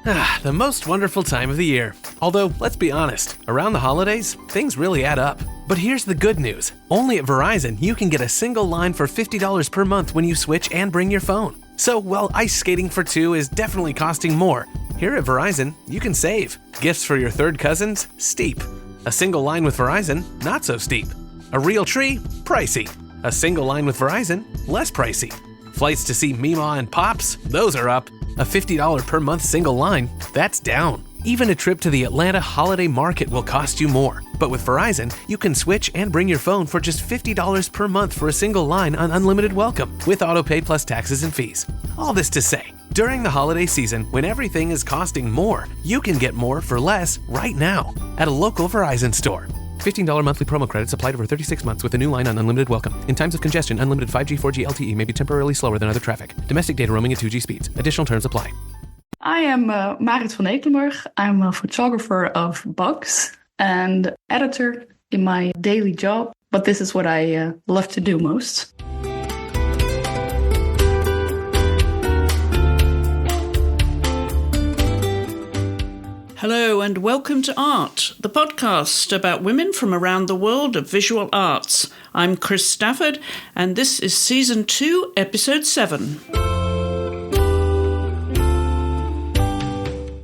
The most wonderful time of the year. Although, let's be honest, around the holidays, things really add up. But here's the good news. Only at Verizon, you can get a single line for $50 per month when you switch and bring your phone. So while ice skating for two is definitely costing more, here at Verizon, you can save. Gifts for your third cousins? Steep. A single line with Verizon? Not so steep. A real tree? Pricey. A single line with Verizon? Less pricey. Flights to see Mima and Pops? Those are up. A $50 per month single line? That's down. Even a trip to the Atlanta Holiday Market will cost you more. But with Verizon, you can switch and bring your phone for just $50 per month for a single line on unlimited welcome, with autopay plus taxes and fees. All this to say, during the holiday season, when everything is costing more, you can get more for less right now at a local Verizon store. $15 monthly promo credits applied over 36 months with a new line on unlimited welcome. In times of congestion, unlimited 5G, 4G LTE may be temporarily slower than other traffic. Domestic data roaming at 2G speeds. Additional terms apply. I am Marit van Ekelenburg. I'm a photographer of bugs and editor in my daily job. But this is what I love to do most. Hello and welcome to Art, the podcast about women from around the world of visual arts. I'm Chris Stafford and this is Season 2, Episode 7.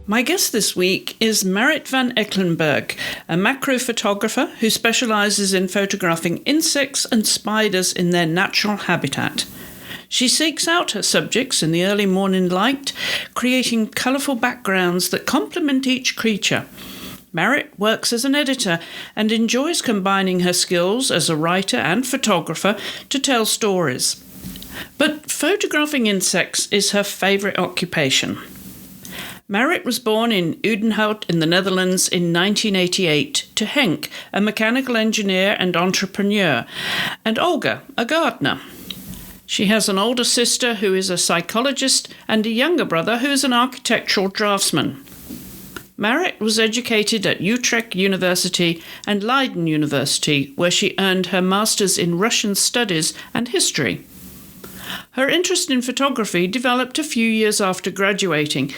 My guest this week is Marit van Ekelenburg, a macro photographer who specialises in photographing insects and spiders in their natural habitat. She seeks out her subjects in the early morning light, creating colourful backgrounds that complement each creature. Marit works as an editor and enjoys combining her skills as a writer and photographer to tell stories. But photographing insects is her favourite occupation. Marit was born in Udenhout in the Netherlands in 1988 to Henk, a mechanical engineer and entrepreneur, and Olga, a gardener. She has an older sister who is a psychologist and a younger brother who is an architectural draftsman. Marit was educated at Utrecht University and Leiden University, where she earned her master's in Russian studies and history. Her interest in photography developed a few years after graduating,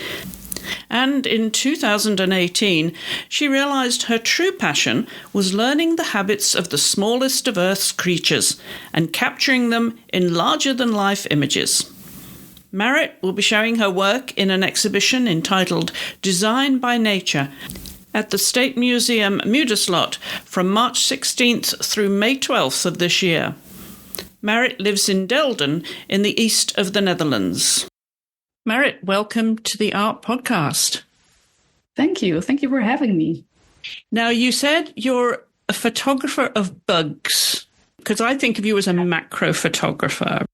and in 2018, she realised her true passion was learning the habits of the smallest of Earth's creatures and capturing them in larger-than-life images. Marit will be showing her work in an exhibition entitled Design by Nature at the State Museum Muiderslot from March 16th through May 12th of this year. Marit lives in Delden in the east of the Netherlands. Marit, welcome to the Art Podcast. Thank you. Thank you for having me. Now, you said you're a photographer of bugs, because I think of you as a macro photographer.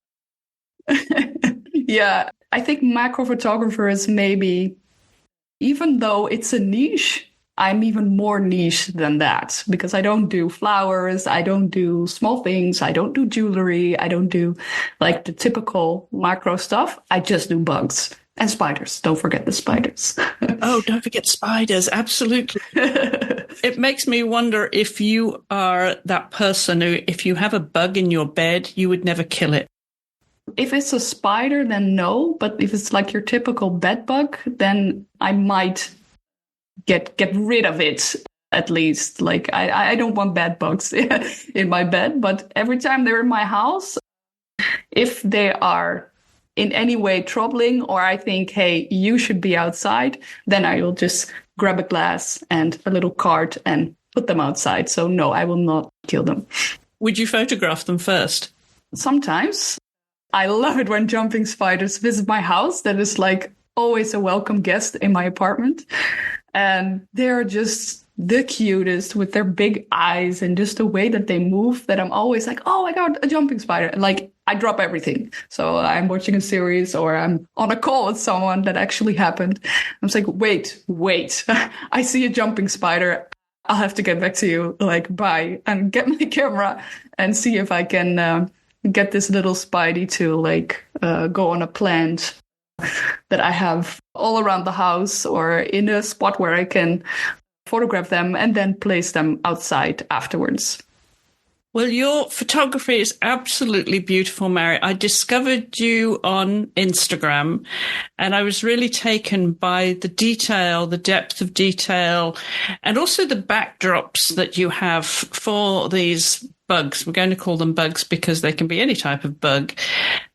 Yeah, I think macro photographer is maybe, even though it's a niche, I'm even more niche than that, because I don't do flowers, I don't do small things, I don't do jewelry, I don't do like the typical macro stuff. I just do bugs and spiders. Don't forget the spiders. Oh, don't forget spiders. Absolutely. It makes me wonder if you are that person who, if you have a bug in your bed, you would never kill it. If it's a spider, then no. But if it's like your typical bed bug, then I might get rid of it, at least. Like I don't want bed bugs in my bed, but every time they're in my house, if they are in any way troubling, or I think, hey, you should be outside, then I will just grab a glass and a little cart and put them outside. So no, I will not kill them. Would you photograph them first? Sometimes. I love it when jumping spiders visit my house. That is like always a welcome guest in my apartment. And they're just the cutest with their big eyes and just the way that they move, that I'm always like, oh my God, a jumping spider. And like, I drop everything. So I'm watching a series or I'm on a call with someone that actually happened. I'm just like, wait, I see a jumping spider. I'll have to get back to you. Like, bye. And get my camera and see if I can get this little spidey to like go on a plant that I have all around the house or in a spot where I can photograph them and then place them outside afterwards. Well, your photography is absolutely beautiful, Mary. I discovered you on Instagram and I was really taken by the detail, the depth of detail, and also the backdrops that you have for these bugs. We're going to call them bugs because they can be any type of bug.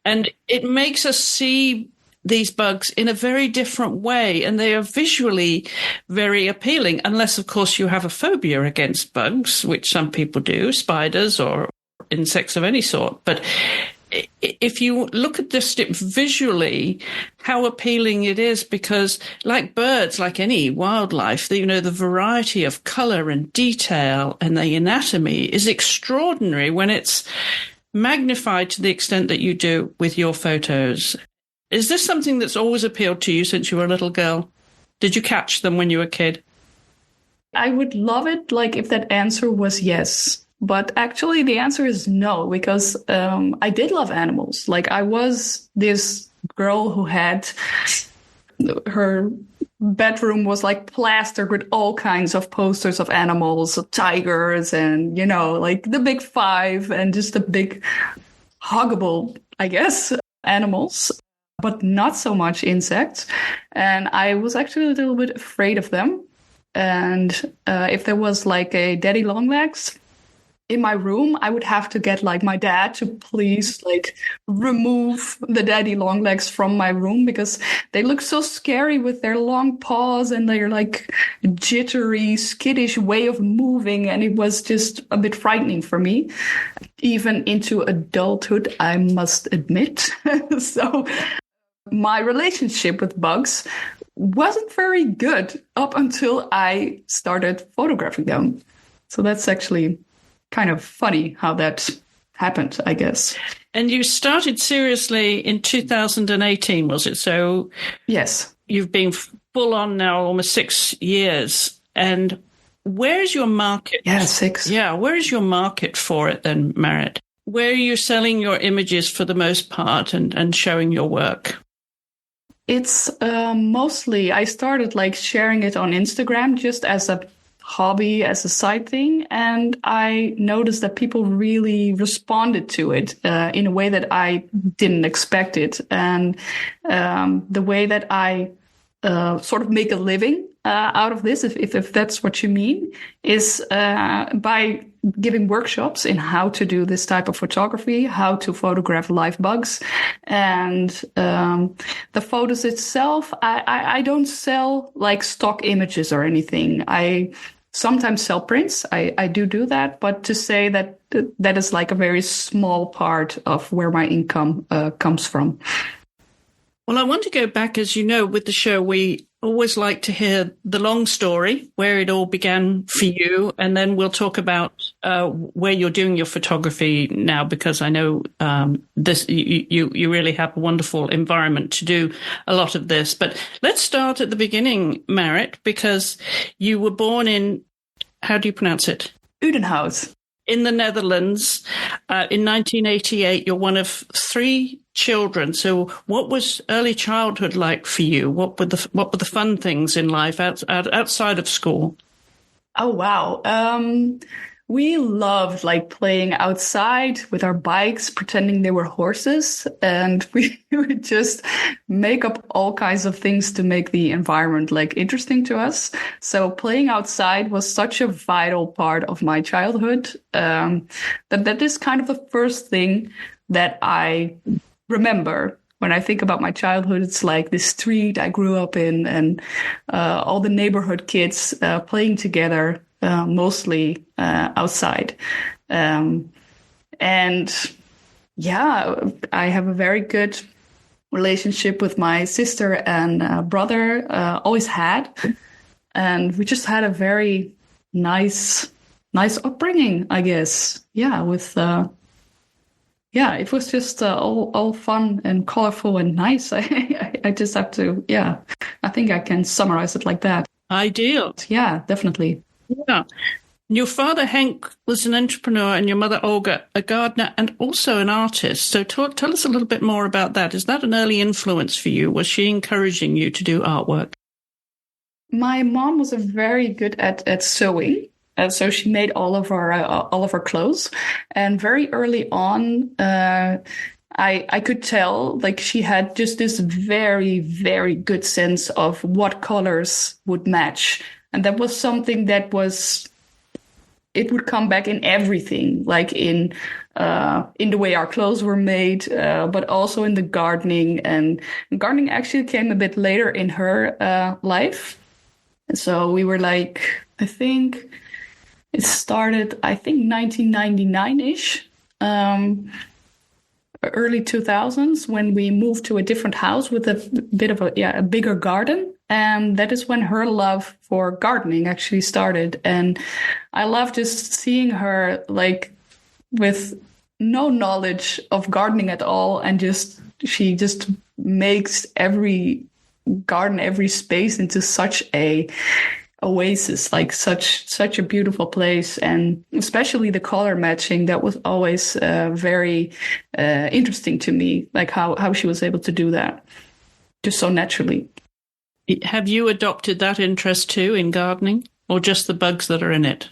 And it makes us see these bugs in a very different way, and they are visually very appealing, unless, of course, you have a phobia against bugs, which some people do, spiders or insects of any sort. But if you look at this visually, how appealing it is, because like birds, like any wildlife, the variety of color and detail and the anatomy is extraordinary when it's magnified to the extent that you do with your photos. Is this something that's always appealed to you since you were a little girl? Did you catch them when you were a kid? I would love it, like, if that answer was yes. But actually, the answer is no, because I did love animals. Like, I was this girl who had her bedroom was like plastered with all kinds of posters of animals, of tigers, and, like the big five, and just the big huggable, I guess, animals, but not so much insects. And I was actually a little bit afraid of them. And if there was like a daddy long legs in my room, I would have to get like my dad to please like remove the daddy long legs from my room, because they look so scary with their long paws and their like jittery, skittish way of moving. And it was just a bit frightening for me, even into adulthood, I must admit. So my relationship with bugs wasn't very good up until I started photographing them. So that's actually kind of funny how that happened, I guess. And you started seriously in 2018, was it? So yes, you've been full on now almost 6 years. And where's your market? Yeah, 6. Yeah, where is your market for it then, Marit? Where are you selling your images for the most part and showing your work? It's mostly, I started like sharing it on Instagram just as a hobby, as a side thing. And I noticed that people really responded to it in a way that I didn't expect it. And the way that I sort of make a living out of this, if that's what you mean, is by giving workshops in how to do this type of photography, how to photograph live bugs. And the photos itself, I don't sell like stock images or anything. I sometimes sell prints. I do that. But to say that that is like a very small part of where my income comes from. Well, I want to go back, as you know, with the show, we always like to hear the long story, where it all began for you. And then we'll talk about where you're doing your photography now, because I know this you really have a wonderful environment to do a lot of this. But let's start at the beginning, Marit, because you were born in, how do you pronounce it? Udenhout. In the Netherlands, in 1988, you're one of 3 children. So what was early childhood like for you? What were the fun things in life outside of school? Oh, wow. We loved like playing outside with our bikes, pretending they were horses. And we would just make up all kinds of things to make the environment like interesting to us. So playing outside was such a vital part of my childhood. That is kind of the first thing that I remember. When I think about my childhood, it's like this street I grew up in, and all the neighborhood kids playing together, mostly outside. And yeah, I have a very good relationship with my sister and brother, always had. And we just had a very nice upbringing, I guess. Yeah, with yeah, it was just all fun and colorful and nice. I just have to, yeah, I think I can summarize it like that. Ideal. Yeah, definitely. Yeah. Your father, Henk, was an entrepreneur, and your mother, Olga, a gardener and also an artist. So tell us a little bit more about that. Is that an early influence for you? Was she encouraging you to do artwork? My mom was very good at sewing. So she made all of our clothes, and very early on, I could tell like she had just this very, very good sense of what colors would match, and that was something that it would come back in everything, like in the way our clothes were made, but also in the gardening. And gardening actually came a bit later in her life. And so we were like, I think it started, 1999-ish, early 2000s, when we moved to a different house with a bit of a bigger garden. And that is when her love for gardening actually started. And I love just seeing her like with no knowledge of gardening at all. And she just makes every garden, every space into such a oasis, like such a beautiful place. And especially the color matching, that was always very interesting to me, like how she was able to do that just so naturally. Have you adopted that interest too in gardening, or just the bugs that are in it?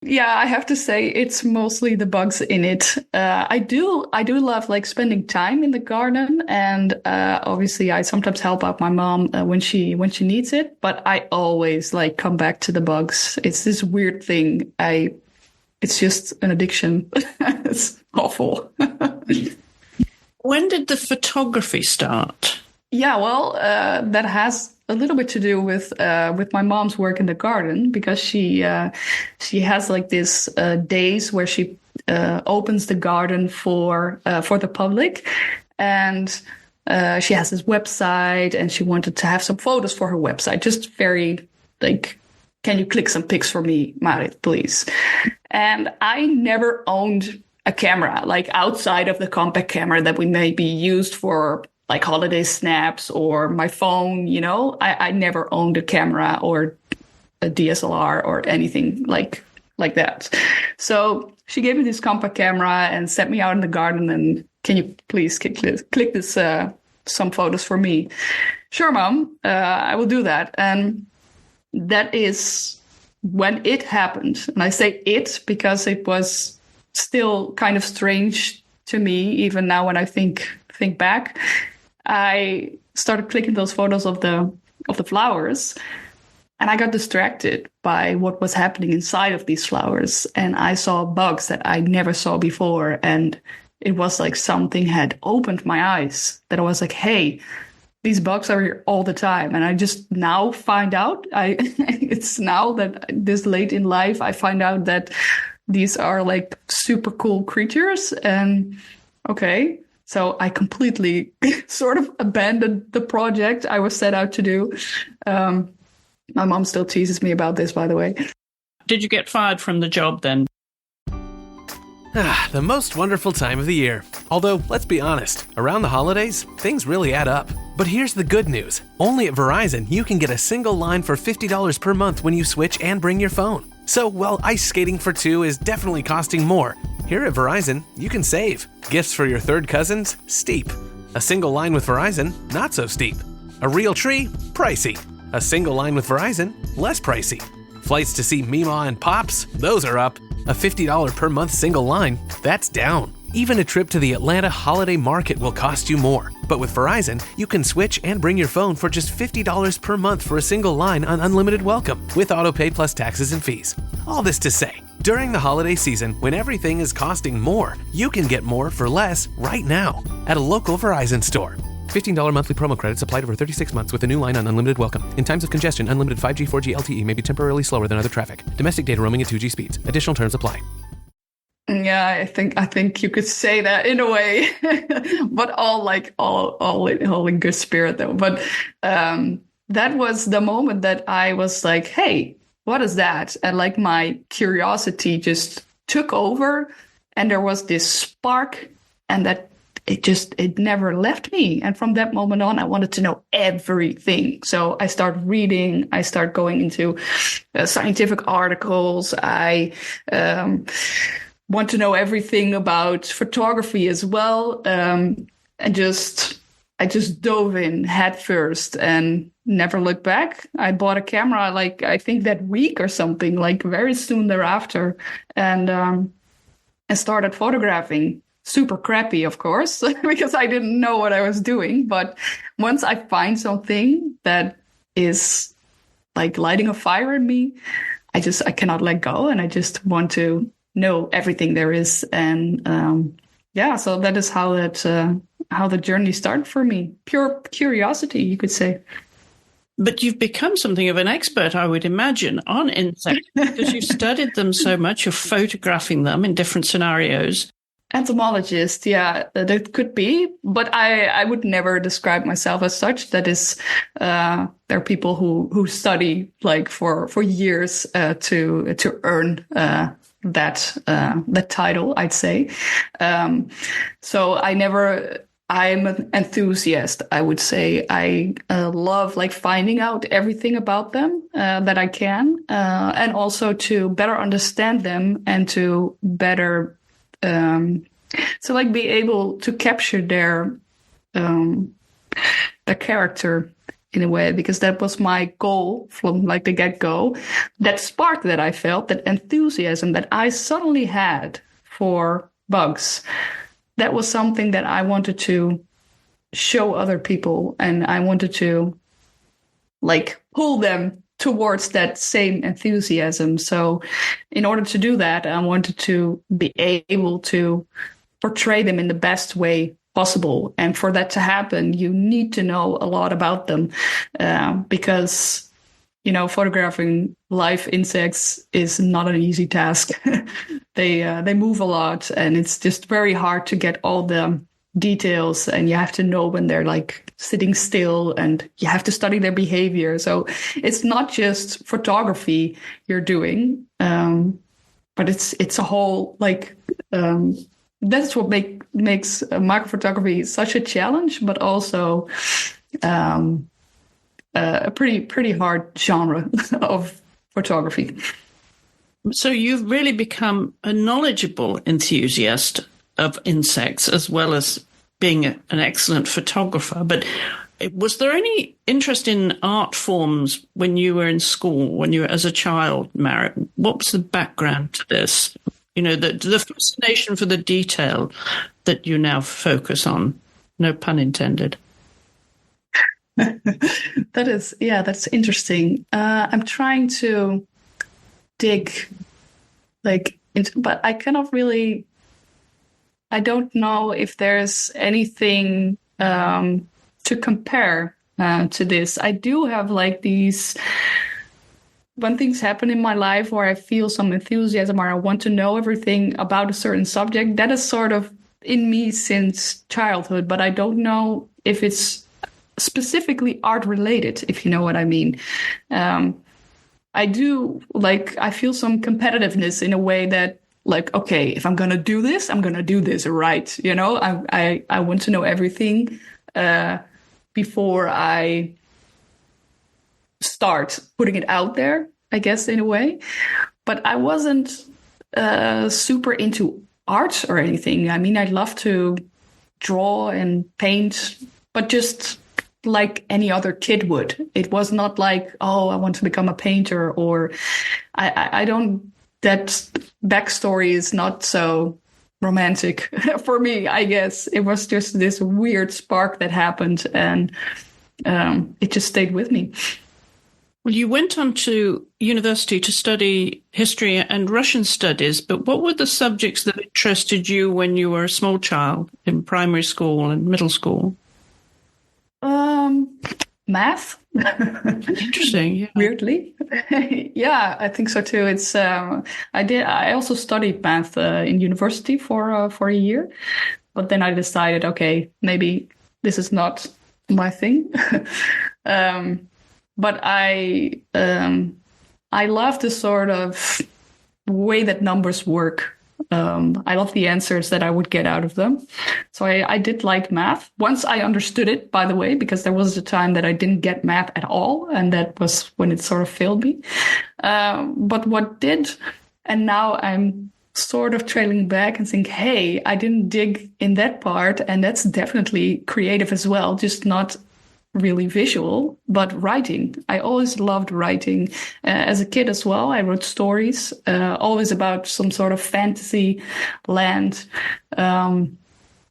Yeah, I have to say it's mostly the bugs in it. I do love like spending time in the garden, and obviously I sometimes help out my mom when she needs it. But I always like come back to the bugs. It's this weird thing. It's just an addiction. It's awful. When did the photography start? Yeah, well, that has a little bit to do with my mom's work in the garden, because she has like this days where she opens the garden for the public, and she has this website, and she wanted to have some photos for her website, just very like, can you click some pics for me, Marit, please? And I never owned a camera, like outside of the compact camera that we maybe used for like holiday snaps or my phone, you know. I never owned a camera or a DSLR or anything like that. So she gave me this compact camera and set me out in the garden, and can you please click this some photos for me? Sure, Mom, I will do that. And that is when it happened. And I say it because it was still kind of strange to me, even now when I think back. I started clicking those photos of the flowers, and I got distracted by what was happening inside of these flowers. And I saw bugs that I never saw before. And it was like something had opened my eyes, that I was like, hey, these bugs are here all the time. And I just now find out, it's now that this late in life, I find out that these are like super cool creatures. And okay. So I completely sort of abandoned the project I was set out to do. My mom still teases me about this, by the way. Did you get fired from the job then? The most wonderful time of the year. Although, let's be honest, around the holidays, things really add up. But here's the good news. Only at Verizon, you can get a single line for $50 per month when you switch and bring your phone. So while ice skating for two is definitely costing more, here at Verizon, you can save. Gifts for your third cousins? Steep. A single line with Verizon? Not so steep. A real tree? Pricey. A single line with Verizon? Less pricey. Flights to see Mima and Pops? Those are up. A $50 per month single line? That's down. Even a trip to the Atlanta Holiday Market will cost you more. But with Verizon, you can switch and bring your phone for just $50 per month for a single line on unlimited welcome, with autopay plus taxes and fees. All this to say, during the holiday season, when everything is costing more, you can get more for less right now at a local Verizon store. $15 monthly promo credits applied over 36 months with a new line on unlimited welcome. In times of congestion, unlimited 5G, 4G LTE may be temporarily slower than other traffic. Domestic data roaming at 2G speeds. Additional terms apply. Yeah, I think you could say that in a way, but all in good spirit though. But that was the moment that I was like, hey, what is that? And like my curiosity just took over, and there was this spark, and that it never left me. And from that moment on, I wanted to know everything. So I started reading, I started going into scientific articles. I want to know everything about photography as well. And just I just dove in head first and never looked back. I bought a camera, like, I think that week or something, like very soon thereafter. And I started photographing. Super crappy, of course, because I didn't know what I was doing. But once I find something that is like lighting a fire in me, I cannot let go. And I just want to know everything there is. And so that is how the journey started for me. Pure curiosity, you could say. But you've become something of an expert, I would imagine, on insects because you've studied them so much. You're photographing them in different scenarios. Entomologist, yeah, that could be, but I would never describe myself as such. That is, there are people who study like for years to earn that title, I'd say. So I'm an enthusiast, I would say. I love like finding out everything about them that I can, and also to better understand them and to better be able to capture their character in a way, because that was my goal from like the get-go. That spark that I felt, that enthusiasm that I suddenly had for bugs, that was something that I wanted to show other people, and I wanted to like pull them towards that same enthusiasm. So in order to do that, I wanted to be able to portray them in the best way possible. And for that to happen, you need to know a lot about them, because, photographing live insects is not an easy task. They move a lot, and it's just very hard to get all the details, and you have to know when they're like sitting still, and you have to study their behavior. So it's not just photography you're doing, but it's a whole like that's what makes microphotography such a challenge, but also a pretty hard genre of photography. So you've really become a knowledgeable enthusiast of insects, as well as being an excellent photographer. But was there any interest in art forms when you were in school, when you were as a child, Marit? What was the background to this? The fascination for the detail that you now focus on, no pun intended. That's interesting. I'm trying to dig into, but I cannot really, I don't know if there's anything to compare to this. I do have like these, when things happen in my life where I feel some enthusiasm or I want to know everything about a certain subject, that is sort of in me since childhood, but I don't know if it's specifically art related, if you know what I mean. I do, I feel some competitiveness in a way that, okay, if I'm going to do this, I'm going to do this right. I want to know everything before I start putting it out there, I guess, in a way. But I wasn't super into art or anything. I mean, I love to draw and paint, but just like any other kid would. It was not like, oh, I want to become a painter, or I don't, that backstory is not so romantic for me, I guess. It was just this weird spark that happened, and it just stayed with me. Well, you went on to university to study history and Russian studies, but what were the subjects that interested you when you were a small child in primary school and middle school? Math. Interesting. Yeah. Weirdly. Yeah, I think so too. It's I also studied math in university for a year, but then I decided, okay, maybe this is not my thing. But I love the sort of way that numbers work. I love the answers that I would get out of them. So I did like math. Once I understood it, by the way, because there was a time that I didn't get math at all. And that was when it sort of failed me. But what did, and now I'm sort of trailing back and think, hey, I didn't dig in that part, and that's definitely creative as well, just not really visual, but writing. I always loved writing. As a kid as well, I wrote stories, always about some sort of fantasy land,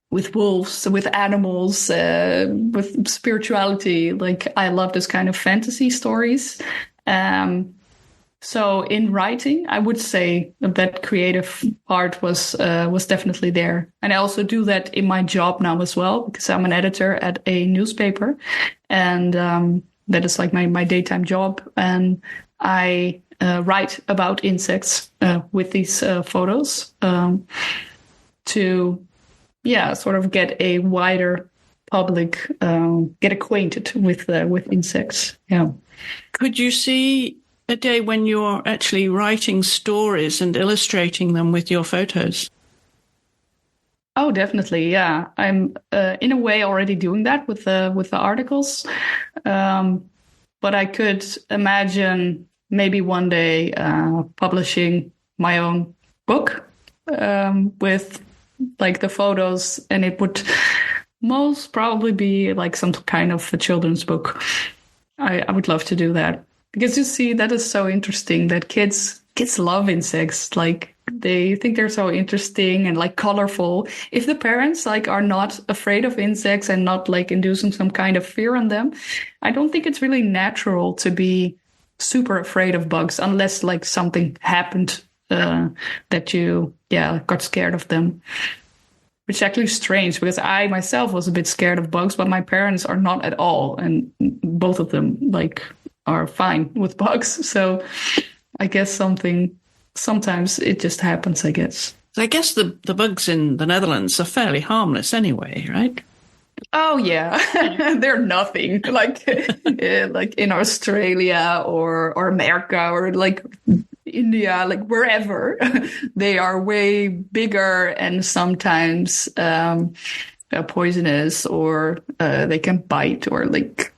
with wolves, with animals, with spirituality. Like, I love this kind of fantasy stories. So in writing, I would say that creative part was definitely there. And I also do that in my job now as well, because I'm an editor at a newspaper, and that is like my daytime job. And I write about insects with these photos to, sort of get a wider public, get acquainted with insects. Yeah. Could you see a day when you're actually writing stories and illustrating them with your photos? Oh, definitely. Yeah. I'm in a way already doing that with the articles. But I could imagine maybe one day publishing my own book with like the photos, and it would most probably be like some kind of a children's book. I would love to do that. Because you see, that is so interesting that kids love insects. Like, they think they're so interesting and like colorful. If the parents like are not afraid of insects and not like inducing some kind of fear on them, I don't think it's really natural to be super afraid of bugs unless like something happened that you got scared of them. Which is actually strange, because I myself was a bit scared of bugs, but my parents are not at all, and both of them like are fine with bugs. So I guess sometimes it just happens, I guess. I guess the bugs in the Netherlands are fairly harmless anyway, right? Oh, yeah. They're nothing. Like in Australia or America or like India, like wherever, they are way bigger and sometimes poisonous, or they can bite, or like...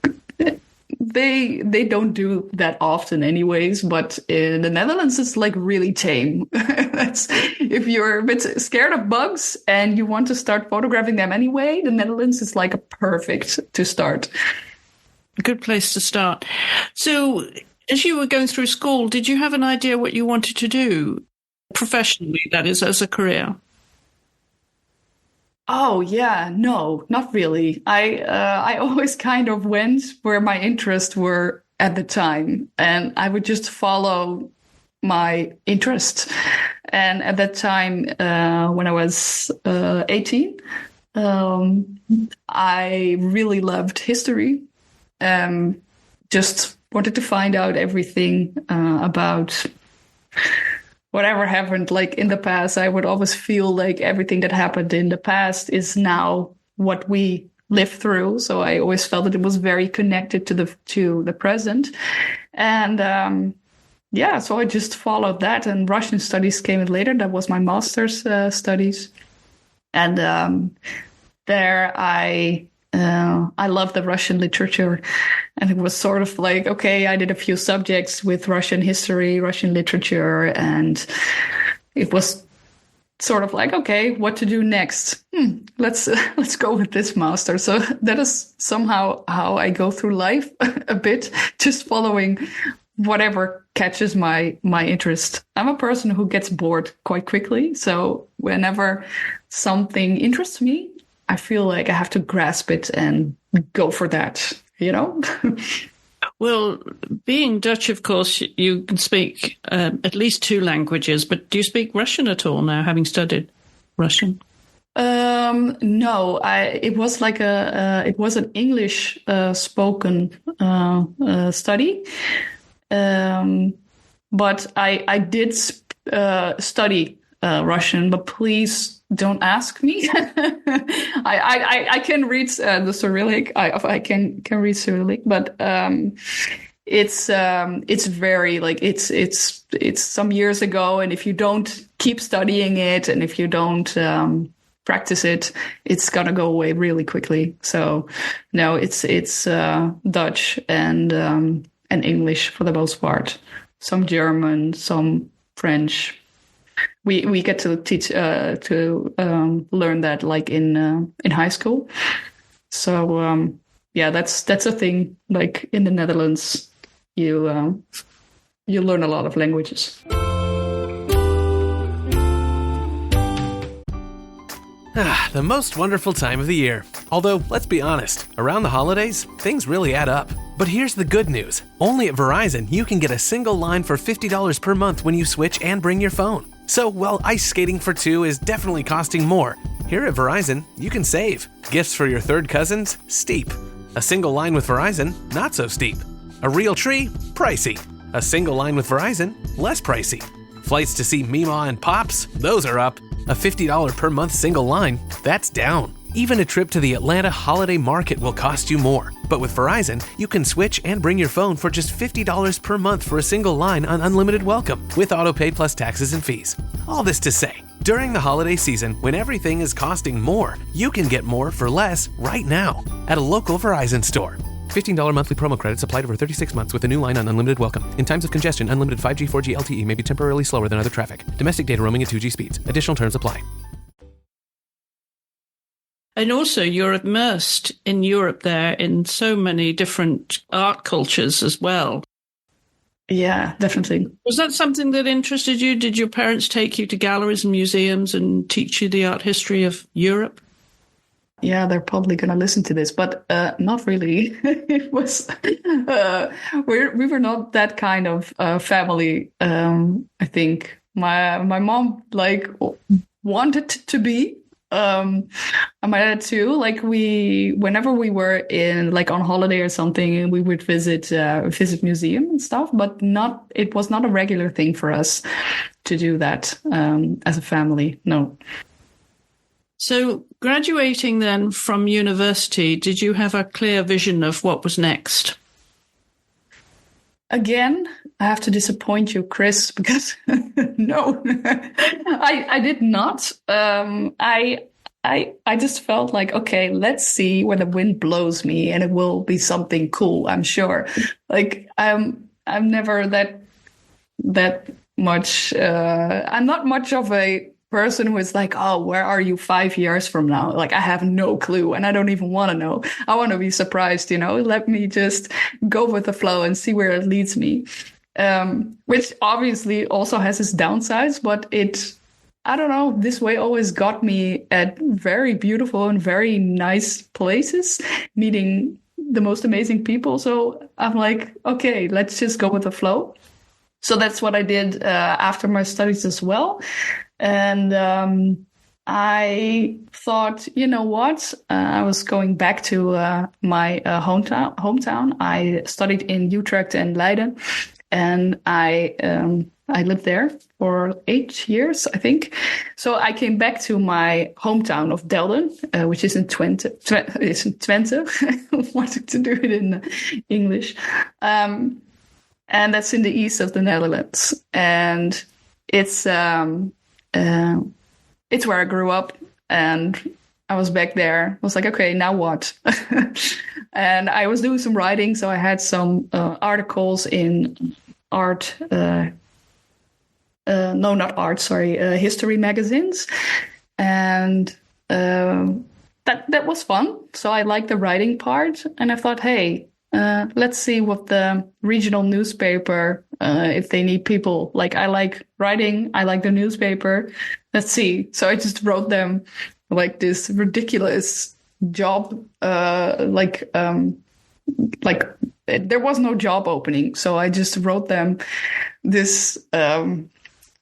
They don't do that often anyways, but in the Netherlands, it's like really tame. If you're a bit scared of bugs and you want to start photographing them anyway, the Netherlands is like a perfect to start. A good place to start. So as you were going through school, did you have an idea what you wanted to do professionally, that is, as a career? Oh, yeah, no, not really. I always kind of went where my interests were at the time, and I would just follow my interest. And at that time, when I was 18, I really loved history. Just wanted to find out everything about whatever happened, like in the past. I would always feel like everything that happened in the past is now what we live through. So I always felt that it was very connected to the present. And so I just followed that. And Russian studies came in later. That was my master's studies. And there I love the Russian literature. And it was sort of like, okay, I did a few subjects with Russian history, Russian literature, and it was sort of like, okay, what to do next? Let's go with this master. So that is somehow how I go through life a bit, just following whatever catches my interest. I'm a person who gets bored quite quickly. So whenever something interests me, I feel like I have to grasp it and go for that, you know? Well, being Dutch, of course, you can speak at least 2 languages, but do you speak Russian at all now, having studied Russian? No, it was like it was an English spoken study. But I did study Russian, but please don't ask me. I can read the Cyrillic. I can read Cyrillic, but it's very like it's some years ago, and if you don't keep studying it and if you don't practice it, it's gonna go away really quickly. So no, it's Dutch and English for the most part. Some German, some French, we get to teach to learn that like in high school. So yeah, that's a thing. Like in the Netherlands, you learn a lot of languages. The most wonderful time of the year. Although, let's be honest, around the holidays, things really add up. But here's the good news. Only at Verizon, you can get a single line for $50 per month when you switch and bring your phone. So, while ice skating for two is definitely costing more, here at Verizon, you can save. Gifts for your third cousins? Steep. A single line with Verizon? Not so steep. A real tree? Pricey. A single line with Verizon? Less pricey. Flights to see Mima and Pops? Those are up. A $50 per month single line? That's down. Even a trip to the Atlanta holiday market will cost you more. But with Verizon, you can switch and bring your phone for just $50 per month for a single line on unlimited welcome, with autopay plus taxes and fees. All this to say, during the holiday season, when everything is costing more, you can get more for less right now at a local Verizon store. $15 monthly promo credits applied over 36 months with a new line on unlimited welcome. In times of congestion, unlimited 5G, 4G LTE may be temporarily slower than other traffic. Domestic data roaming at 2G speeds. Additional terms apply. And also, you're immersed in Europe there in so many different art cultures as well. Yeah, definitely. Was that something that interested you? Did your parents take you to galleries and museums and teach you the art history of Europe? Yeah, they're probably going to listen to this, but not really. It was we were not that kind of family. I think my mom like wanted to be, and my dad too. Like whenever we were in like on holiday or something, we would visit museum and stuff, but it was not a regular thing for us to do that as a family. No. So graduating then from university, did you have a clear vision of what was next? Again, I have to disappoint you, Chris, because no, I did not. I just felt like, okay, let's see where the wind blows me, and it will be something cool, I'm sure. Like I'm never that much. I'm not much of a person who is like, oh, where are you 5 years from now? Like, I have no clue, and I don't even want to know. I want to be surprised, let me just go with the flow and see where it leads me. Which obviously also has its downsides, but I don't know, this way always got me at very beautiful and very nice places, meeting the most amazing people. So I'm like, okay, let's just go with the flow. So that's what I did after my studies as well. And I thought, you know what? I was going back to my hometown. I studied in Utrecht and Leiden, and I lived there for 8 years, I think. So I came back to my hometown of Delden, which is in Twente. It's in Twente. I wanted to do it in English. And that's in the east of the Netherlands. And it's where I grew up, and I was back there. I was like, okay, now what? And I was doing some writing, so I had some articles in art. History magazines, and that was fun. So I liked the writing part, and I thought, hey, let's see what the regional newspaper, if they need people. Like, I like writing, I like the newspaper. Let's see. So I just wrote them like this ridiculous job, like there was no job opening. So I just wrote them this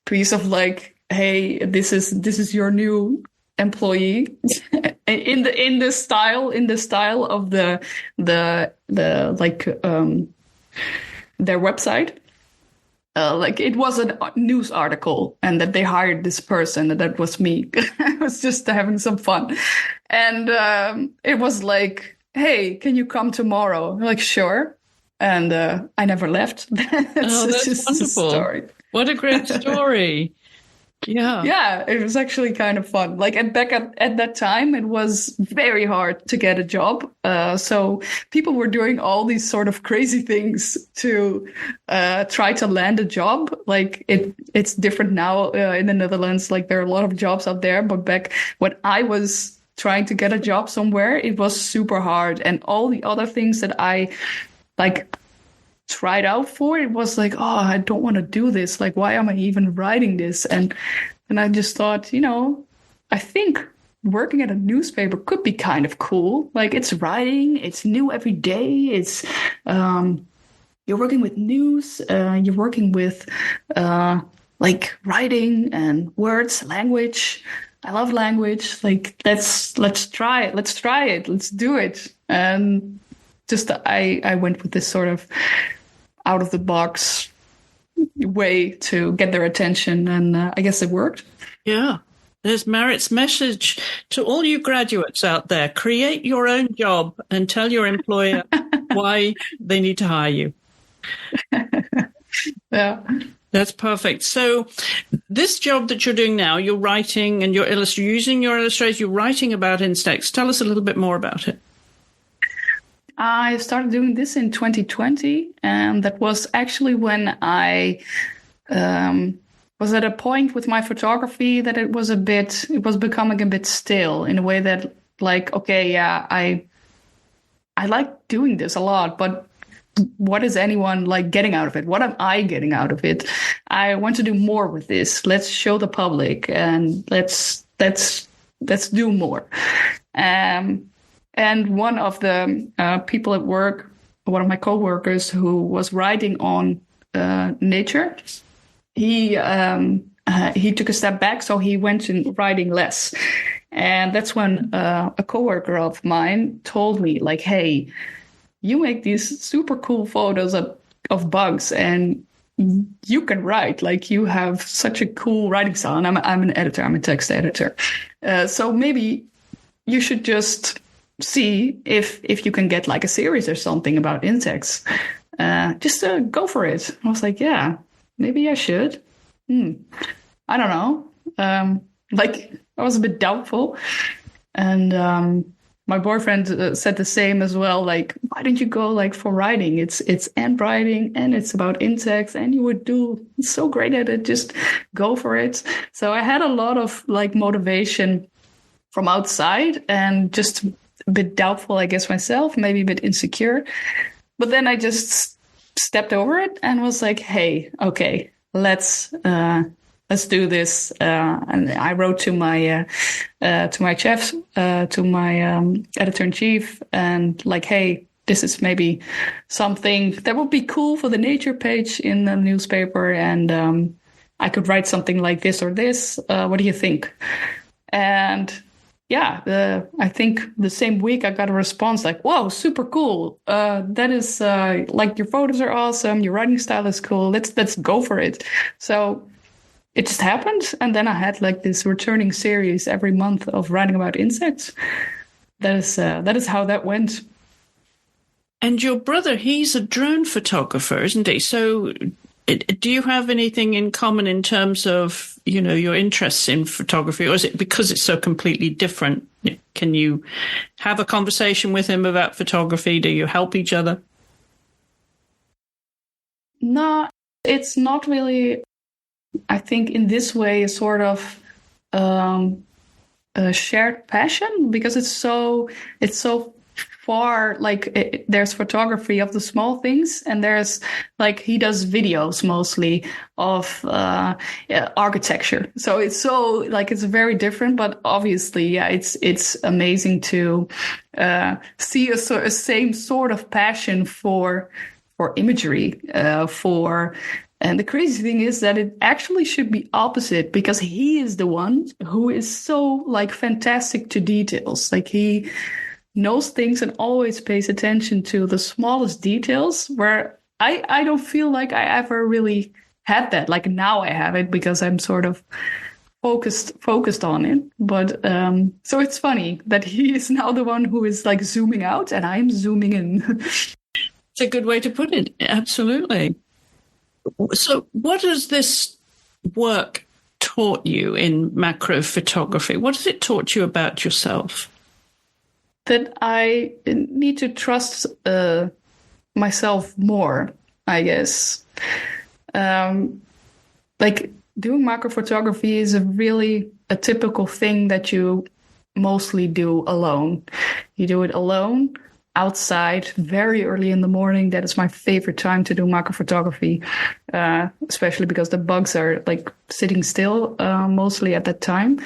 piece of like, hey, this is your new employee in the style of the their website. Like, it was a news article, and that they hired this person, and that was me. I was just having some fun. And it was like, hey, can you come tomorrow? I'm like, sure. And I never left. That's just wonderful. A story. What a great story. Yeah, it was actually kind of fun. Like at that time, it was very hard to get a job. So people were doing all these sort of crazy things to try to land a job. Like it's different now in the Netherlands. Like there are a lot of jobs out there, but back when I was trying to get a job somewhere, it was super hard. And all the other things that I like tried out for, it was like, oh, I don't want to do this. Like, why am I even writing this? And I just thought, I think working at a newspaper could be kind of cool. Like it's writing, it's new every day. It's you're working with news, you're working with like writing and words, language. I love language. Like let's try it. Let's try it. Let's do it. And just I went with this sort of out of the box way to get their attention, and I guess it worked. Yeah. There's Marit's message to all you graduates out there. Create your own job and tell your employer why they need to hire you. Yeah. That's perfect. So this job that you're doing now, you're writing and you're using your Illustrator, you're writing about insects. Tell us a little bit more about it. I started doing this in 2020, and that was actually when I was at a point with my photography that it was becoming a bit stale in a way that, like, okay, yeah, I like doing this a lot, but what is anyone like getting out of it? What am I getting out of it? I want to do more with this. Let's show the public, and let's do more. And one of the people at work, one of my coworkers who was writing on nature, he took a step back, so he went in writing less. And that's when a coworker of mine told me, like, hey, you make these super cool photos of bugs, and you can write. Like, you have such a cool writing style. And I'm an editor. I'm a text editor. So maybe you should just see if you can get like a series or something about insects. Just go for it. I was like, yeah, maybe I should. I don't know. Like, I was a bit doubtful. And my boyfriend said the same as well. Like, why don't you go like for writing? It's ant writing, and it's about insects, and you would do so great at it. Just go for it. So I had a lot of like motivation from outside, and just a bit doubtful, I guess, myself, maybe a bit insecure. But then I just stepped over it and was like, hey, okay, let's do this. And I wrote to my chef, to my editor-in-chief, and like, hey, this is maybe something that would be cool for the nature page in the newspaper, and I could write something like this or this. What do you think? And yeah, I think the same week I got a response like, whoa, super cool. That is like, your photos are awesome. Your writing style is cool. Let's go for it. So it just happened. And then I had like this returning series every month of writing about insects. That is how that went. And your brother, he's a drone photographer, isn't he? So do you have anything in common in terms of, your interests in photography, or is it because it's so completely different? Can you have a conversation with him about photography? Do you help each other? No, it's not really, I think, in this way, a sort of a shared passion, because it's so far, like there's photography of the small things, and there's like, he does videos mostly of architecture. So it's so like, it's very different, but obviously, yeah, it's amazing to see a same sort of passion for imagery, and the crazy thing is that it actually should be opposite, because he is the one who is so like fantastic to details. Like, he knows things and always pays attention to the smallest details, where I don't feel like I ever really had that. Like, now I have it because I'm sort of focused on it. But so it's funny that he is now the one who is like zooming out and I'm zooming in. It's a good way to put it. Absolutely. So what does this work taught you in macro photography? What has it taught you about yourself? That I need to trust myself more, I guess. Like doing macro photography is a typical thing that you mostly do alone. You do it alone, outside, very early in the morning. That is my favorite time to do macro photography, especially because the bugs are like sitting still mostly at that time.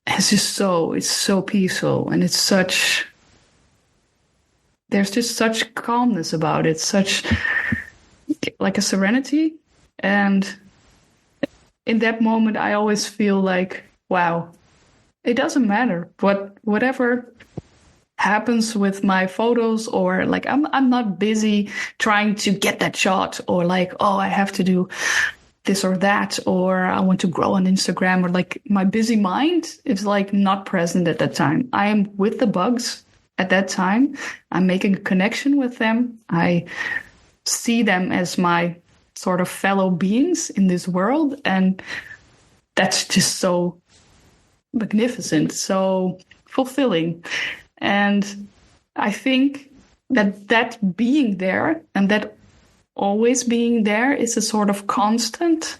It's so peaceful, and there's just such calmness about it, such like a serenity. And in that moment, I always feel like, wow, it doesn't matter whatever happens with my photos, or like I'm not busy trying to get that shot, or like, oh, I have to do this or that, or I want to grow on Instagram, or like my busy mind is like not present at that time. I am with the bugs at that time. I'm making a connection with them. I see them as my sort of fellow beings in this world, and that's just so magnificent, so fulfilling. And I think that being there, and that always being there, is a sort of constant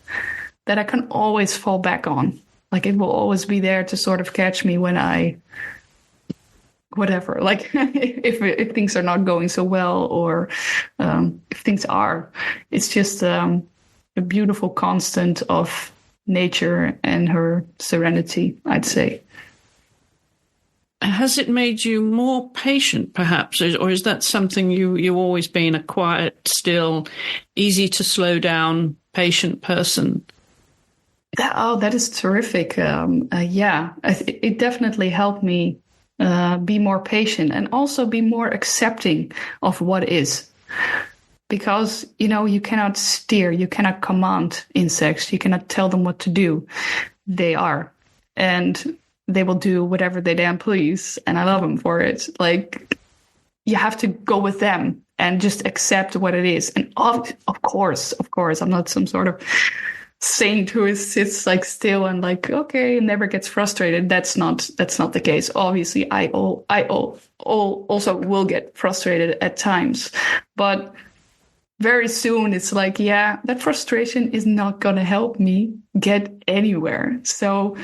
that I can always fall back on. Like it will always be there to sort of catch me when I, whatever, like if things are not going so well, or if things are, it's just a beautiful constant of nature and her serenity, I'd say. Has it made you more patient, perhaps, or is that something you always been a quiet, still, easy to slow down, patient person? That is terrific. Yeah, it definitely helped me be more patient, and also be more accepting of what is. Because, you cannot steer, you cannot command insects, you cannot tell them what to do. They are. And they will do whatever they damn please, and I love them for it. Like, you have to go with them and just accept what it is. And of course, I'm not some sort of saint who sits like still and like, okay, and never gets frustrated. That's not the case. Obviously, I also will get frustrated at times, but very soon it's like, yeah, that frustration is not going to help me get anywhere. So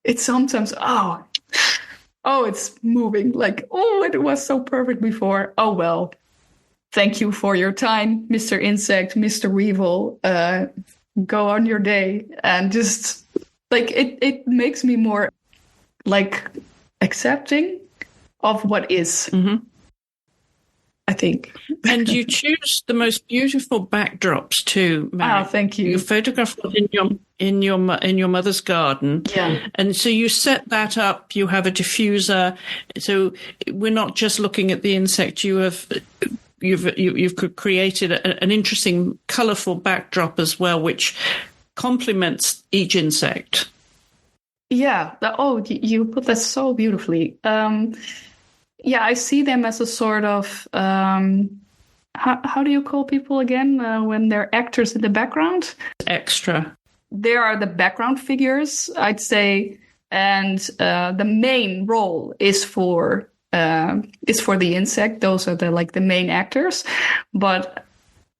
it's sometimes, oh, it's moving. Like, oh, it was so perfect before. Oh, well, thank you for your time, Mr. Insect, Mr. Weevil. Go on your day. And just, like, it makes me more, like, accepting of what is. Mm-hmm. I think. And you choose the most beautiful backdrops too, Mary. Oh, thank you. You photographed in your mother's garden. Yeah. And so you set that up, you have a diffuser. So we're not just looking at the insect, you've created an interesting, colourful backdrop as well, which complements each insect. Yeah. You put that so beautifully. Yeah, I see them as a sort of, how do you call people again when they're actors in the background? Extra. They are the background figures, I'd say, and the main role is for the insect. Those are the main actors, but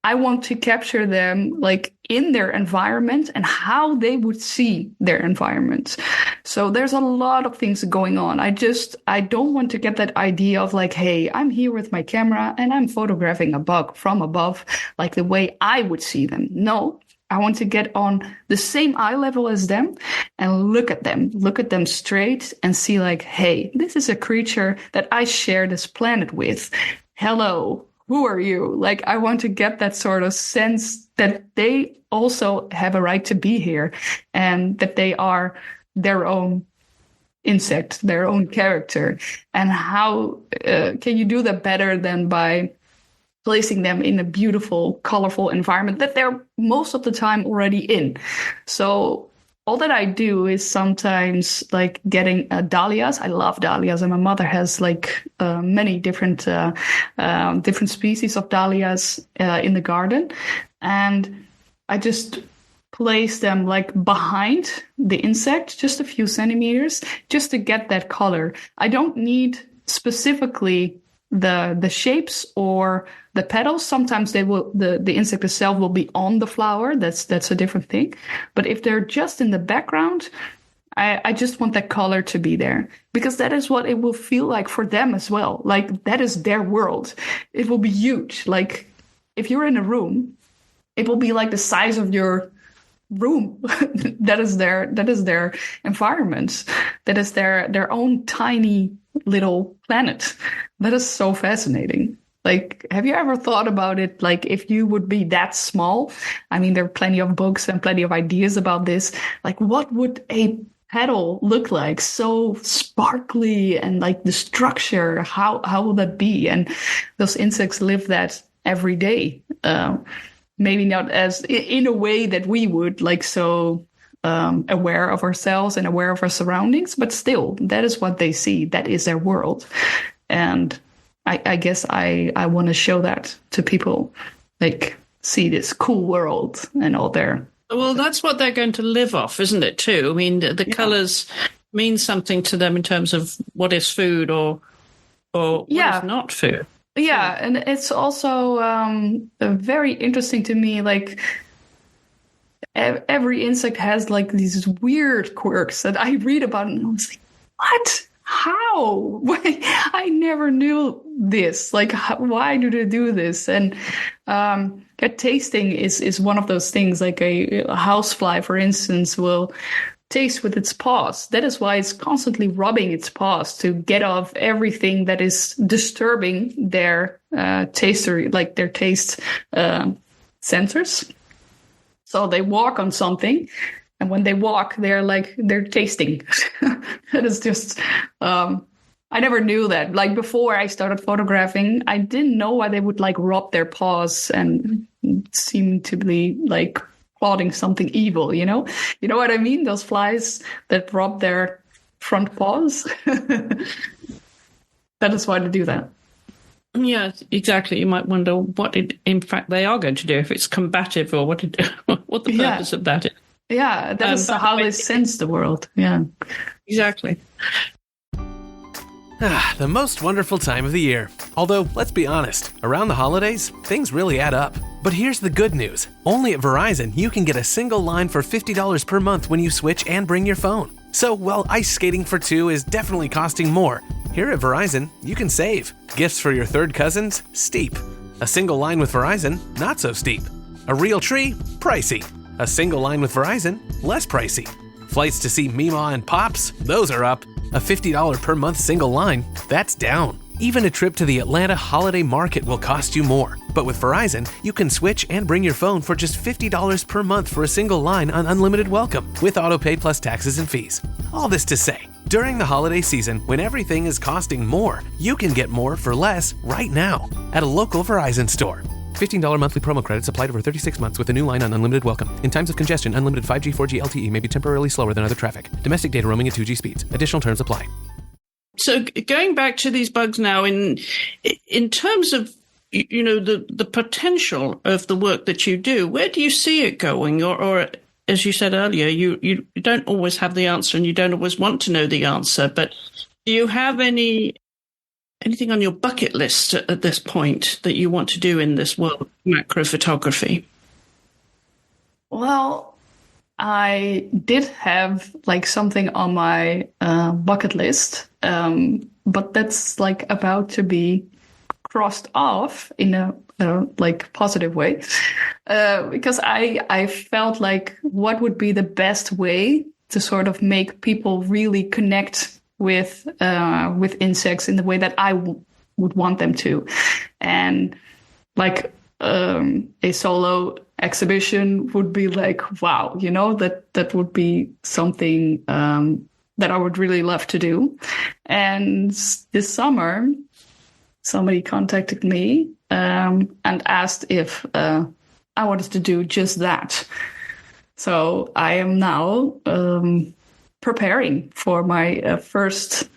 I want to capture them like in their environment and how they would see their environment. So there's a lot of things going on. I don't want to get that idea of like, hey, I'm here with my camera and I'm photographing a bug from above, like the way I would see them. No, I want to get on the same eye level as them and look at them straight and see like, hey, this is a creature that I share this planet with. Hello. Who are you? Like, I want to get that sort of sense that they also have a right to be here and that they are their own insect, their own character. And how can you do that better than by placing them in a beautiful, colorful environment that they're most of the time already in? So all that I do is sometimes like getting dahlias. I love dahlias, and my mother has like many different species of dahlias in the garden, and I just place them like behind the insect, just a few centimeters, just to get that color. I don't need specifically the shapes or the petals. Sometimes the insect itself will be on the flower. That's a different thing. But if they're just in the background, I just want that color to be there, because that is what it will feel like for them as well. Like, that is their world. It will be huge. Like, if you're in a room, it will be like the size of your room. That is their environment. That is their own tiny little planet. That is so fascinating. Like, have you ever thought about it? Like, if you would be that small, I mean, there are plenty of books and plenty of ideas about this. Like, what would a petal look like? So sparkly, and like the structure, how will that be? And those insects live that every day. Maybe not as in a way that we would, like, so aware of ourselves and aware of our surroundings, but still, that is what they see. That is their world. And I guess I want to show that to people, like, see this cool world and all their... Well, that's what they're going to live off, isn't it, too? I mean, the colours mean something to them in terms of what is food or what is not food. Yeah, and it's also very interesting to me, like, every insect has like these weird quirks that I read about, and I was like, what? How? I never knew this. Like, why do they do this? And tasting is one of those things. Like a housefly, for instance, will taste with its paws. That is why it's constantly rubbing its paws to get off everything that is disturbing their taster, like their taste sensors. So they walk on something, and when they walk, they're tasting. That is just, I never knew that. Like, before I started photographing, I didn't know why they would like rub their paws and seem to be like plotting something evil, you know what I mean? Those flies that rub their front paws. That is why they do that. Yeah, exactly. You might wonder what in fact they are going to do, if it's combative, or what the purpose of that is. Yeah, that is how they sense the world. Yeah, exactly. The most wonderful time of the year. Although, let's be honest, around the holidays, things really add up. But here's the good news. Only at Verizon, you can get a single line for $50 per month when you switch and bring your phone. So, while ice skating for two is definitely costing more, here at Verizon, you can save. Gifts for your third cousins? Steep. A single line with Verizon? Not so steep. A real tree? Pricey. A single line with Verizon? Less pricey. Flights to see Mima and Pops? Those are up. A $50 per month single line? That's down. Even a trip to the Atlanta Holiday Market will cost you more. But with Verizon, you can switch and bring your phone for just $50 per month for a single line on unlimited welcome, with autopay plus taxes and fees. All this to say, during the holiday season, when everything is costing more, you can get more for less right now at a local Verizon store. $15 monthly promo credits applied over 36 months with a new line on unlimited welcome. In times of congestion, unlimited 5G, 4G LTE may be temporarily slower than other traffic. Domestic data roaming at 2G speeds. Additional terms apply. So going back to these bugs now, in terms of the potential of the work that you do, where do you see it going? Or as you said earlier, you don't always have the answer, and you don't always want to know the answer. But do you have anything on your bucket list at this point that you want to do in this world of macro photography? Well, I did have like something on my bucket list, but that's like about to be crossed off in a like positive way, because I felt like what would be the best way to sort of make people really connect with insects in the way that I would want them to, and like a solo exhibition would be like, wow, that would be something that I would really love to do. And this summer, somebody contacted me and asked if I wanted to do just that. So I am now preparing for my first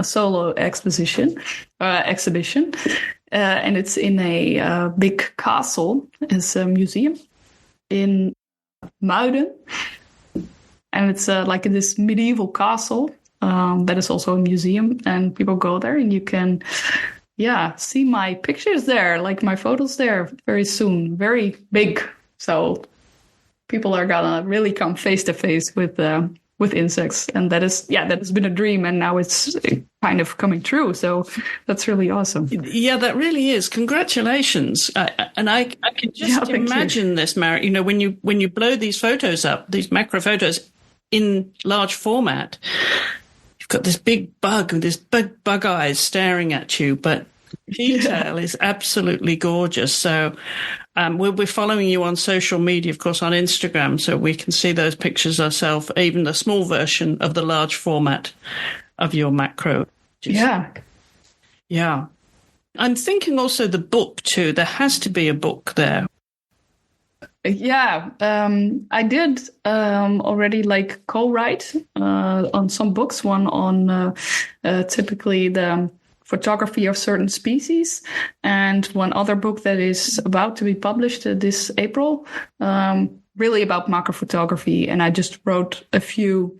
solo exhibition, and it's in a big castle. It's a museum in Muiden. And it's like this medieval castle that is also a museum, and people go there and you can, see my pictures there, like my photos there very soon, very big. So people are gonna really come face to face with insects, and that has been a dream, and now it's kind of coming true. So that's really awesome. Yeah, that really is. Congratulations! And I can just imagine this, Marit. You know, when you blow these photos up, these macro photos in large format, you've got this big bug with this big bug eyes staring at you, but detail is absolutely gorgeous. So we're following you on social media, of course, on Instagram, so we can see those pictures ourselves, even the small version of the large format of your macro. Yeah. I'm thinking also the book too. There has to be a book there. Yeah, I did already like co-write on some books, one on typically the photography of certain species, and one other book that is about to be published this April, really about macrophotography. And I just wrote a few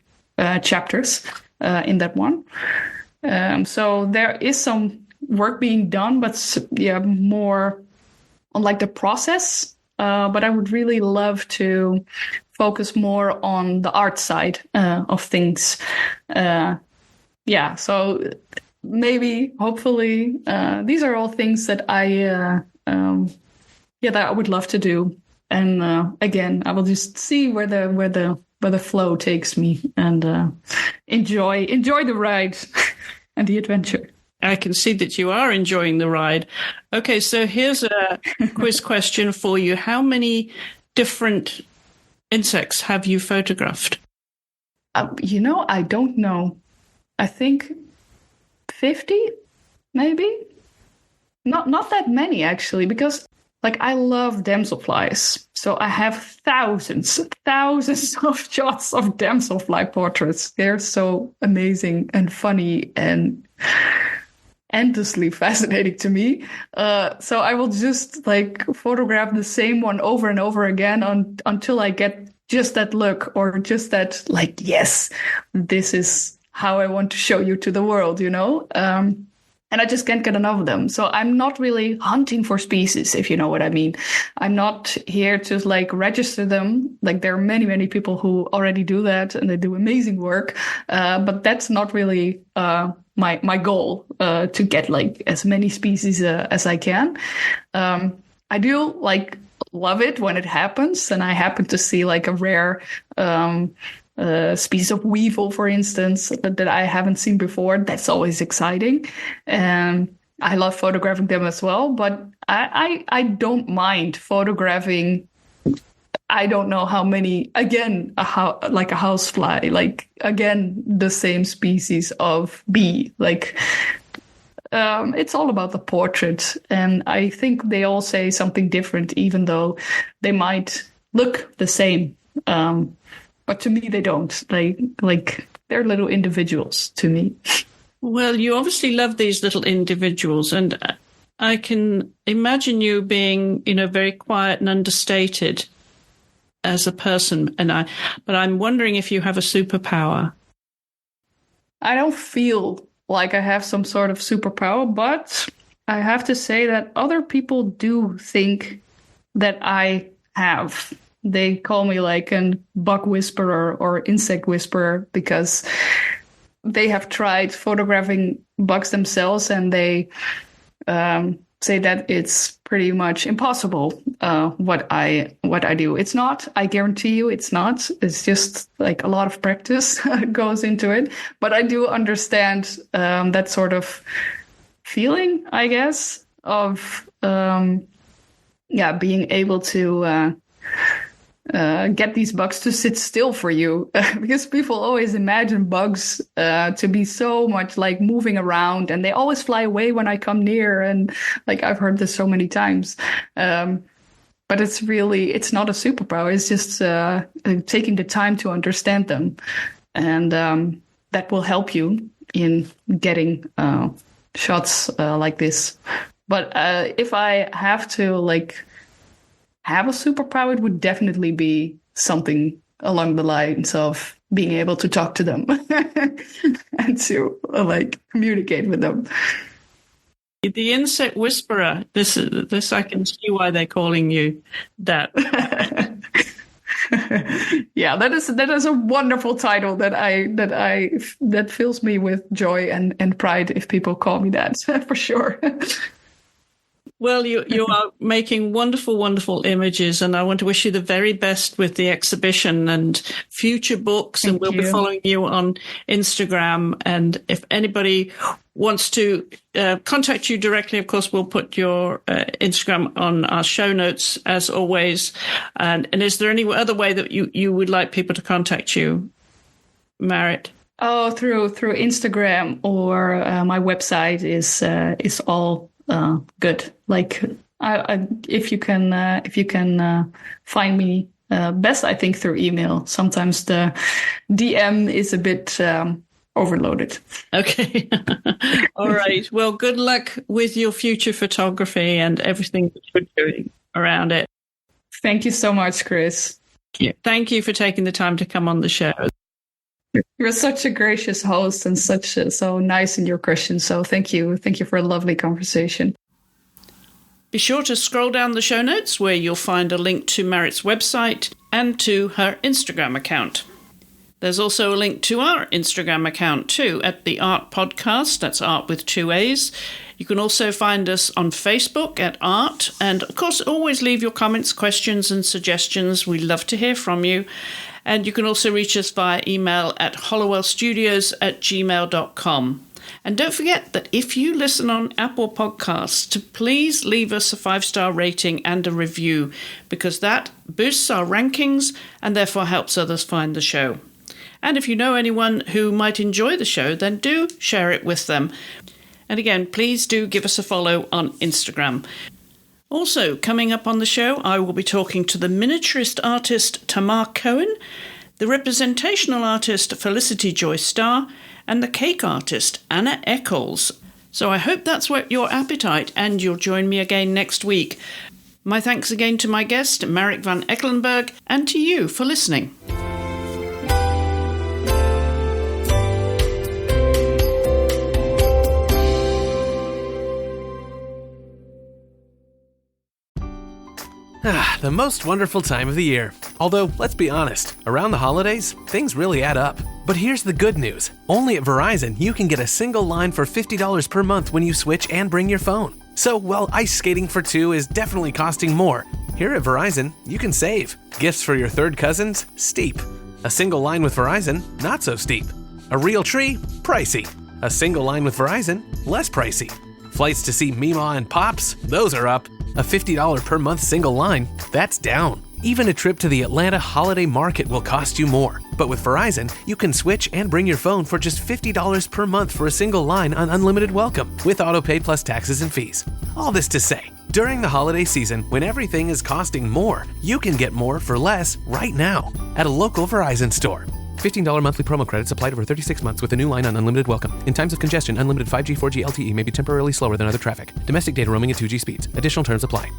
chapters in that one. So there is some work being done, but more on like the process. But I would really love to focus more on the art side of things. So maybe, hopefully, these are all things that I would love to do. And again, I will just see where the flow takes me, and enjoy the ride and the adventure. I can see that you are enjoying the ride. Okay, so here's a quiz question for you. How many different insects have you photographed? I don't know. I think 50, maybe. Not that many, actually, because like I love damselflies. So I have thousands of shots of damselfly portraits. They're so amazing and funny and endlessly fascinating to me. So I will just like photograph the same one over and over again until I get just that look, or just that like, yes, this is how I want to show you to the world, and I just can't get enough of them. So I'm not really hunting for species, if you know what I mean. I'm not here to like register them. Like there are many, many people who already do that, and they do amazing work. But that's not really my goal, to get like as many species as I can. I do like love it when it happens, and I happen to see like a rare species of weevil, for instance, that I haven't seen before. That's always exciting. And I love photographing them as well, but I don't mind photographing. I don't know how many, again, like a housefly, like again, the same species of bee, like, it's all about the portrait. And I think they all say something different, even though they might look the same. But to me, they don't. Like they're little individuals to me. Well, you obviously love these little individuals, and I can imagine you being, very quiet and understated as a person. But I'm wondering if you have a superpower. I don't feel like I have some sort of superpower, but I have to say that other people do think that I have. They call me like a bug whisperer or insect whisperer, because they have tried photographing bugs themselves, and they say that it's pretty much impossible what I do. It's not. I guarantee you, it's not. It's just like a lot of practice goes into it. But I do understand that sort of feeling, I guess, of being able to get these bugs to sit still for you, because people always imagine bugs to be so much like moving around, and they always fly away when I come near. And like, I've heard this so many times. But it's not a superpower. It's just taking the time to understand them. And that will help you in getting shots like this. But if I have to like have a superpower, it would definitely be something along the lines of being able to talk to them and to communicate with them. The insect whisperer. This I can see why they're calling you that. Yeah, that is a wonderful title that fills me with joy and pride if people call me that, for sure. Well, you are making wonderful, wonderful images, and I want to wish you the very best with the exhibition and future books. And we'll be following you on Instagram. And if anybody wants to contact you directly, of course, we'll put your Instagram on our show notes, as always. And is there any other way that you would like people to contact you, Marit? Oh, through Instagram, or my website is all good. Like, if you can find me best, I think through email. Sometimes the DM is a bit overloaded. Okay. All right. Well, good luck with your future photography and everything that you're doing around it. Thank you so much, Chris. Thank you for taking the time to come on the show. You're such a gracious host and so nice in your questions. So thank you. Thank you for a lovely conversation. Be sure to scroll down the show notes where you'll find a link to Marit's website and to her Instagram account. There's also a link to our Instagram account too, at the Art Podcast. That's Art with 2 A's. You can also find us on Facebook at Art. And of course, always leave your comments, questions and suggestions. We love to hear from you. And you can also reach us via email at hollowellstudios@gmail.com. And don't forget that if you listen on Apple Podcasts, to please leave us a 5-star rating and a review, because that boosts our rankings and therefore helps others find the show. And if you know anyone who might enjoy the show, then do share it with them. And again, please do give us a follow on Instagram. Also, coming up on the show, I will be talking to the miniaturist artist Tamar Cohen, the representational artist Felicity Joy Starr, and the cake artist Anna Eccles. So I hope that's whet your appetite and you'll join me again next week. My thanks again to my guest, Marit van Ekelenburg, and to you for listening. The most wonderful time of the year. Although, let's be honest, around the holidays, things really add up. But here's the good news. Only at Verizon, you can get a single line for $50 per month when you switch and bring your phone. So, while ice skating for two is definitely costing more, here at Verizon, you can save. Gifts for your third cousins? Steep. A single line with Verizon? Not so steep. A real tree? Pricey. A single line with Verizon? Less pricey. Flights to see Mima and Pops? Those are up. A $50 per month single line? That's down. Even a trip to the Atlanta Holiday Market will cost you more. But with Verizon, you can switch and bring your phone for just $50 per month for a single line on unlimited welcome, with autopay plus taxes and fees. All this to say, during the holiday season, when everything is costing more, you can get more for less right now at a local Verizon store. $15 monthly promo credits applied over 36 months with a new line on unlimited welcome. In times of congestion, unlimited 5G, 4G LTE may be temporarily slower than other traffic. Domestic data roaming at 2G speeds. Additional terms apply.